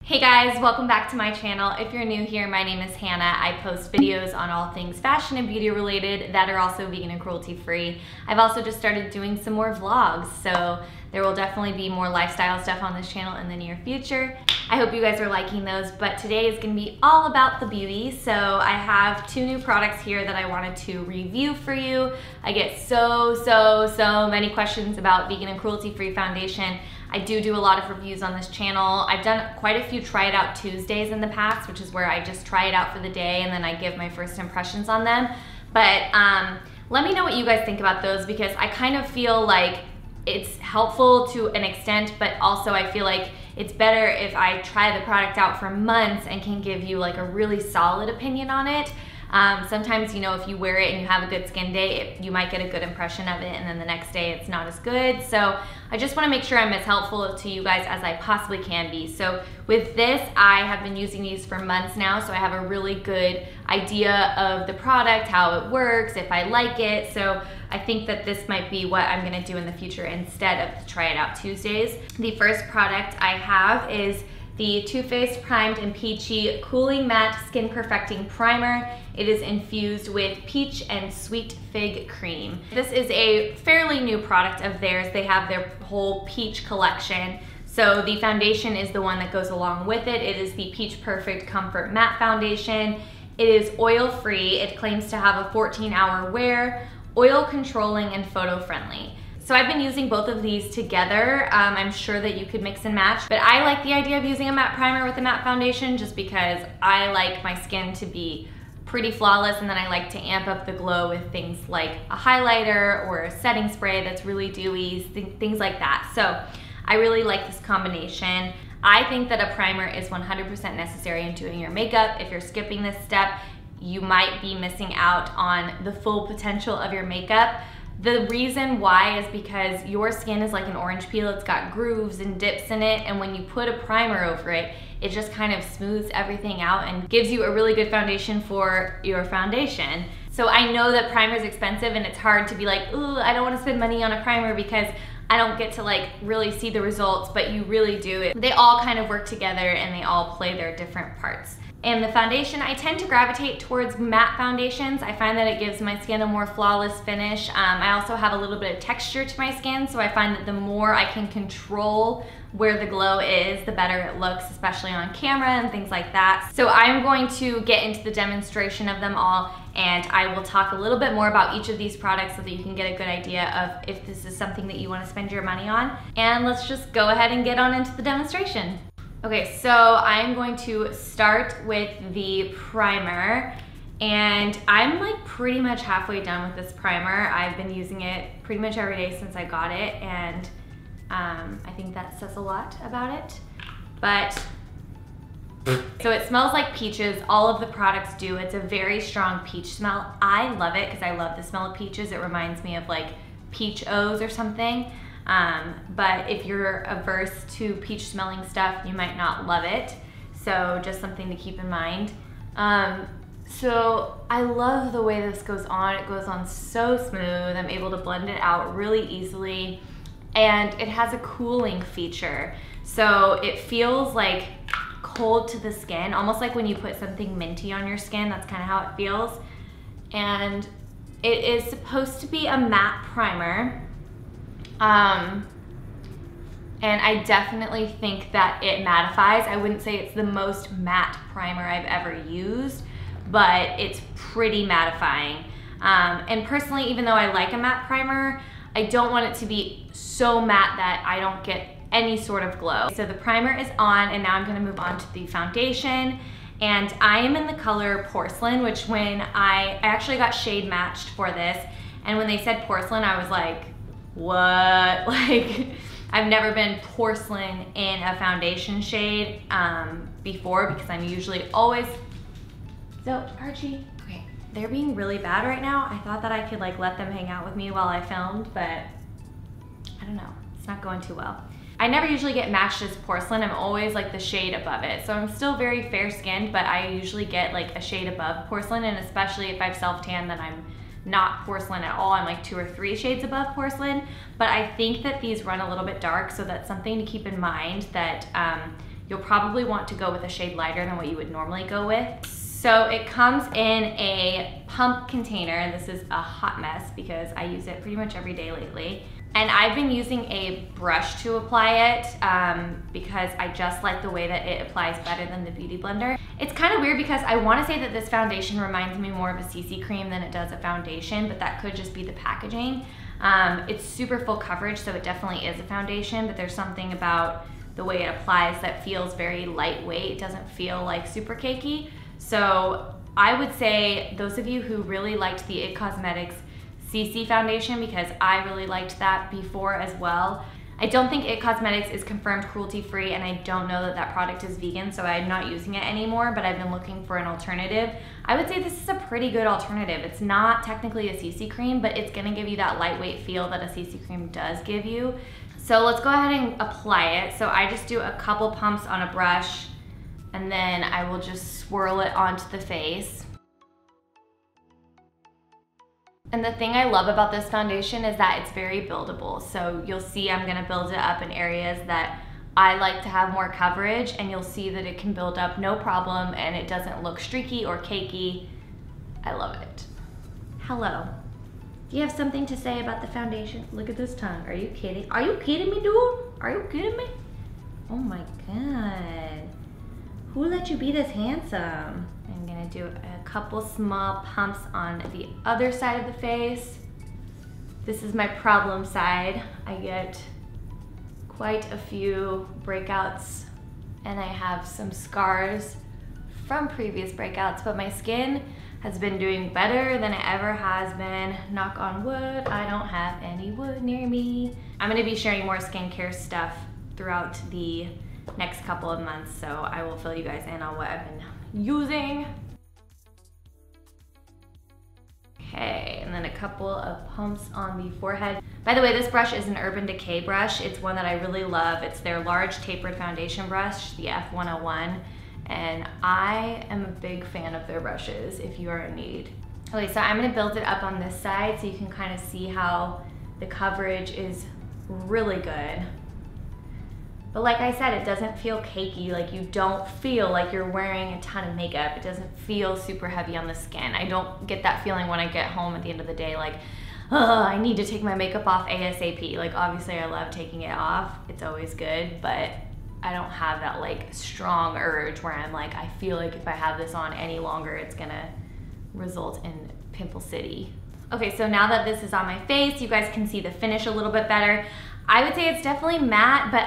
Hey guys, welcome back to my channel. If you're new here, my name is Hannah. I post videos on all things fashion and beauty related that are also vegan and cruelty free. I've also just started doing some more vlogs, so there will definitely be more lifestyle stuff on this channel in the near future. I hope you guys are liking those, but today is gonna be all about the beauty. So I have two new products here that I wanted to review for you. I get so many questions about vegan and cruelty free foundation. I do a lot of reviews on this channel. I've done quite a few try it out Tuesdays in the past, which is where I just try it out for the day and then I give my first impressions on them. But let me know what you guys think about those, because I kind of feel like it's helpful to an extent, but also I feel like it's better if I try the product out for months and can give you like a really solid opinion on it. Sometimes, you know, if you wear it and you have a good skin day, you might get a good impression of it, and then the next day it's not as good. So I just want to make sure I'm as helpful to you guys as I possibly can be. So with this, I have been using these for months now, so I have a really good idea of the product, how it works, if I like it. So I think that this might be what I'm going to do in the future instead of Try It Out Tuesdays. The first product I have is the Too Faced Primed and Peachy Cooling Matte Skin Perfecting Primer. It is infused with peach and sweet fig cream. This is a fairly new product of theirs. They have their whole peach collection. So the foundation is the one that goes along with it. It is the Peach Perfect Comfort Matte Foundation. It is oil-free. It claims to have a 14-hour wear, oil controlling, and photo friendly. So I've been using both of these together. I'm sure that you could mix and match, but I like the idea of using a matte primer with a matte foundation just because I like my skin to be pretty flawless, and then I like to amp up the glow with things like a highlighter or a setting spray that's really dewy, things like that. So I really like this combination. I think that a primer is 100% necessary in doing your makeup. If you're skipping this step, you might be missing out on the full potential of your makeup. The reason why is because your skin is like an orange peel. It's got grooves and dips in it, and when you put a primer over it, it just kind of smooths everything out and gives you a really good foundation for your foundation. So I know that primer is expensive and it's hard to be like, ooh, I don't want to spend money on a primer because I don't get to like really see the results, but you really do. They all kind of work together and they all play their different parts. And the foundation, I tend to gravitate towards matte foundations. I find that it gives my skin a more flawless finish. I also have a little bit of texture to my skin, so I find that the more I can control where the glow is, the better it looks, especially on camera and things like that. So I'm going to get into the demonstration of them all, and I will talk a little bit more about each of these products so that you can get a good idea of if this is something that you want to spend your money on. And let's just go ahead and get on into the demonstration. Okay, so I'm going to start with the primer, and I'm like pretty much halfway done with this primer. I've been using it pretty much every day since I got it, and I think that says a lot about it. But, so it smells like peaches. All of the products do. It's a very strong peach smell. I love it because I love the smell of peaches. It reminds me of like peach O's or something. But if you're averse to peach smelling stuff, you might not love it. So just something to keep in mind. So I love the way this goes on. It goes on so smooth. I'm able to blend it out really easily. And it has a cooling feature. So it feels like cold to the skin, almost like when you put something minty on your skin. That's kind of how it feels. And it is supposed to be a matte primer. And I definitely think that it mattifies. I wouldn't say it's the most matte primer I've ever used, but it's pretty mattifying. And personally, even though I like a matte primer, I don't want it to be so matte that I don't get any sort of glow. So the primer is on, and now I'm gonna move on to the foundation. And I am in the color Porcelain, which when I actually got shade matched for this, and when they said porcelain, I was like, what? Like, I've never been porcelain in a foundation shade before, because I'm usually always, so Archie, okay, they're being really bad right now. I thought that I could like let them hang out with me while I filmed, but I don't know, it's not going too well. I never usually get matched as porcelain. I'm always like the shade above it. So I'm still very fair skinned, but I usually get like a shade above porcelain, and especially if I've self-tanned, then I'm not porcelain at all. I'm like 2 or 3 shades above porcelain, but I think that these run a little bit dark, so that's something to keep in mind, that you'll probably want to go with a shade lighter than what you would normally go with. So it comes in a pump container. This is a hot mess because I use it pretty much every day lately. And I've been using a brush to apply it because I just like the way that it applies better than the Beauty Blender. It's kind of weird because I want to say that this foundation reminds me more of a CC cream than it does a foundation, but that could just be the packaging. It's super full coverage, so it definitely is a foundation, but there's something about the way it applies that feels very lightweight. It doesn't feel like super cakey. So I would say those of you who really liked the IT Cosmetics CC foundation, because I really liked that before as well. I don't think IT Cosmetics is confirmed cruelty-free, and I don't know that that product is vegan, so I'm not using it anymore, but I've been looking for an alternative. I would say this is a pretty good alternative. It's not technically a CC cream, but it's gonna give you that lightweight feel that a CC cream does give you. So let's go ahead and apply it. So I just do a couple pumps on a brush, and then I will just swirl it onto the face. And the thing I love about this foundation is that it's very buildable. So you'll see I'm gonna build it up in areas that I like to have more coverage, and you'll see that it can build up no problem and it doesn't look streaky or cakey. I love it. Hello. Do you have something to say about the foundation? Look at this tongue. Are you kidding? Are you kidding me, dude? Are you kidding me? Oh my God. Who let you be this handsome? I'm gonna do a couple small pumps on the other side of the face. This is my problem side. I get quite a few breakouts, and I have some scars from previous breakouts, but my skin has been doing better than it ever has been. Knock on wood, I don't have any wood near me. I'm gonna be sharing more skincare stuff throughout the next couple of months, so I will fill you guys in on what I've been using. Okay, and then a couple of pumps on the forehead. By the way, this brush is an Urban Decay brush. It's one that I really love. It's their large tapered foundation brush, the F101, and I am a big fan of their brushes if you are in need. Okay, so I'm gonna build it up on this side so you can kind of see how the coverage is really good. But like I said, it doesn't feel cakey. Like, you don't feel like you're wearing a ton of makeup. It doesn't feel super heavy on the skin. I don't get that feeling when I get home at the end of the day, like, oh, I need to take my makeup off ASAP. Like, obviously I love taking it off. It's always good, but I don't have that like strong urge where I'm like, I feel like if I have this on any longer, it's gonna result in pimple city. Okay, so now that this is on my face, you guys can see the finish a little bit better. I would say it's definitely matte, but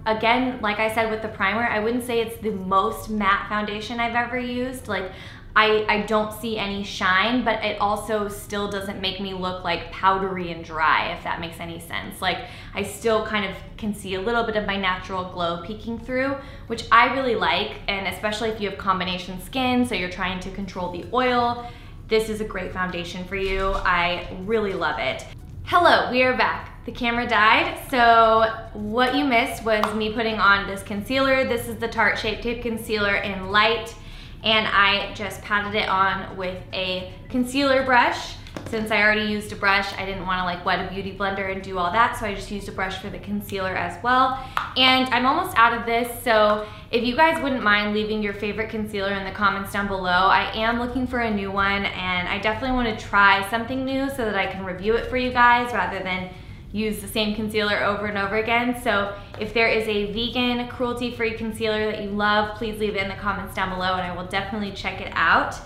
again, like I said with the primer, I wouldn't say it's the most matte foundation I've ever used. Like, I don't see any shine, but it also still doesn't make me look like powdery and dry, if that makes any sense. Like, I still kind of can see a little bit of my natural glow peeking through, which I really like, and especially if you have combination skin, so you're trying to control the oil, this is a great foundation for you. I really love it. Hello, we are back. The camera died, so what you missed was me putting on this concealer. This is the Tarte Shape Tape Concealer in Light, and I just patted it on with a concealer brush. Since I already used a brush, I didn't want to like wet a beauty blender and do all that, so I just used a brush for the concealer as well. And I'm almost out of this, so if you guys wouldn't mind leaving your favorite concealer in the comments down below. I am looking for a new one, and I definitely want to try something new so that I can review it for you guys rather than use the same concealer over and over again. So if there is a vegan, cruelty-free concealer that you love, please leave it in the comments down below and I will definitely check it out.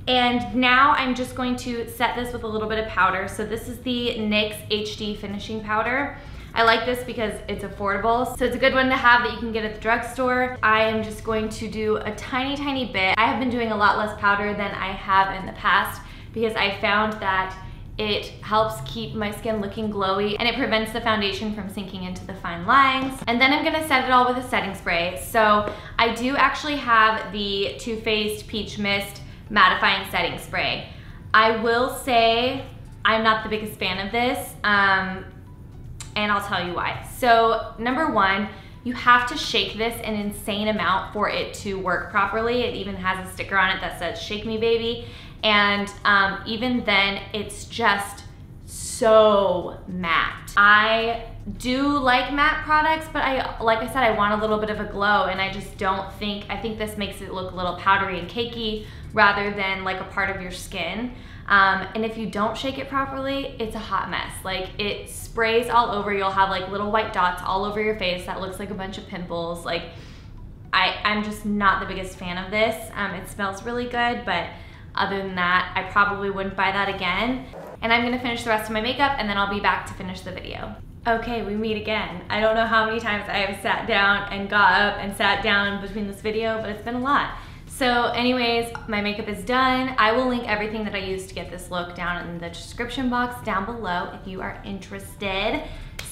And now I'm just going to set this with a little bit of powder. So this is the NYX HD Finishing Powder. I like this because it's affordable. So it's a good one to have that you can get at the drugstore. I am just going to do a tiny, tiny bit. I have been doing a lot less powder than I have in the past because I found that it helps keep my skin looking glowy and it prevents the foundation from sinking into the fine lines. And then I'm gonna set it all with a setting spray. So I do actually have the Too Faced Peach Mist Mattifying Setting Spray. I will say I'm not the biggest fan of this, and I'll tell you why. So number one, you have to shake this an insane amount for it to work properly. It even has a sticker on it that says "Shake Me Baby." And even then, it's just so matte. I do like matte products, but like I said, I want a little bit of a glow, and I just don't think, I think this makes it look a little powdery and cakey rather than like a part of your skin. And if you don't shake it properly, it's a hot mess. Like, it sprays all over. You'll have like little white dots all over your face that looks like a bunch of pimples. Like, I'm just not the biggest fan of this. It smells really good, but other than that, I probably wouldn't buy that again. And I'm gonna finish the rest of my makeup, and then I'll be back to finish the video. Okay, we meet again. I don't know how many times I have sat down and got up and sat down between this video, but it's been a lot. So anyways, my makeup is done. I will link everything that I used to get this look down in the description box down below if you are interested.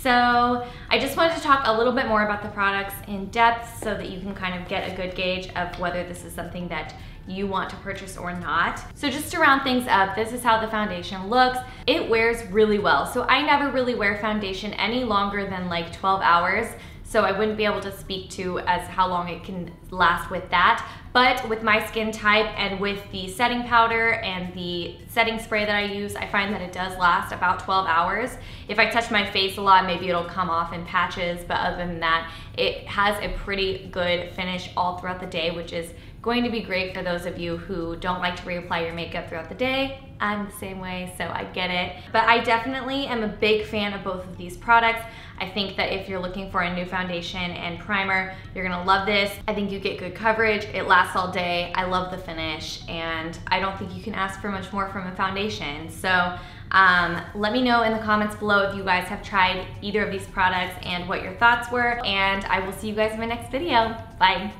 So I just wanted to talk a little bit more about the products in depth so that you can kind of get a good gauge of whether this is something that you want to purchase or not. So just to round things up, this is how the foundation looks. It wears really well. So I never really wear foundation any longer than like 12 hours. So I wouldn't be able to speak to as how long it can last with that. But with my skin type and with the setting powder and the setting spray that I use, I find that it does last about 12 hours. If I touch my face a lot, maybe it'll come off in patches, but other than that, it has a pretty good finish all throughout the day, which is going to be great for those of you who don't like to reapply your makeup throughout the day. I'm the same way, so I get it. But I definitely am a big fan of both of these products. I think that if you're looking for a new foundation and primer, you're gonna love this. I think you get good coverage, it lasts all day, I love the finish, and I don't think you can ask for much more from a foundation. So let me know in the comments below if you guys have tried either of these products and what your thoughts were, and I will see you guys in my next video. Bye.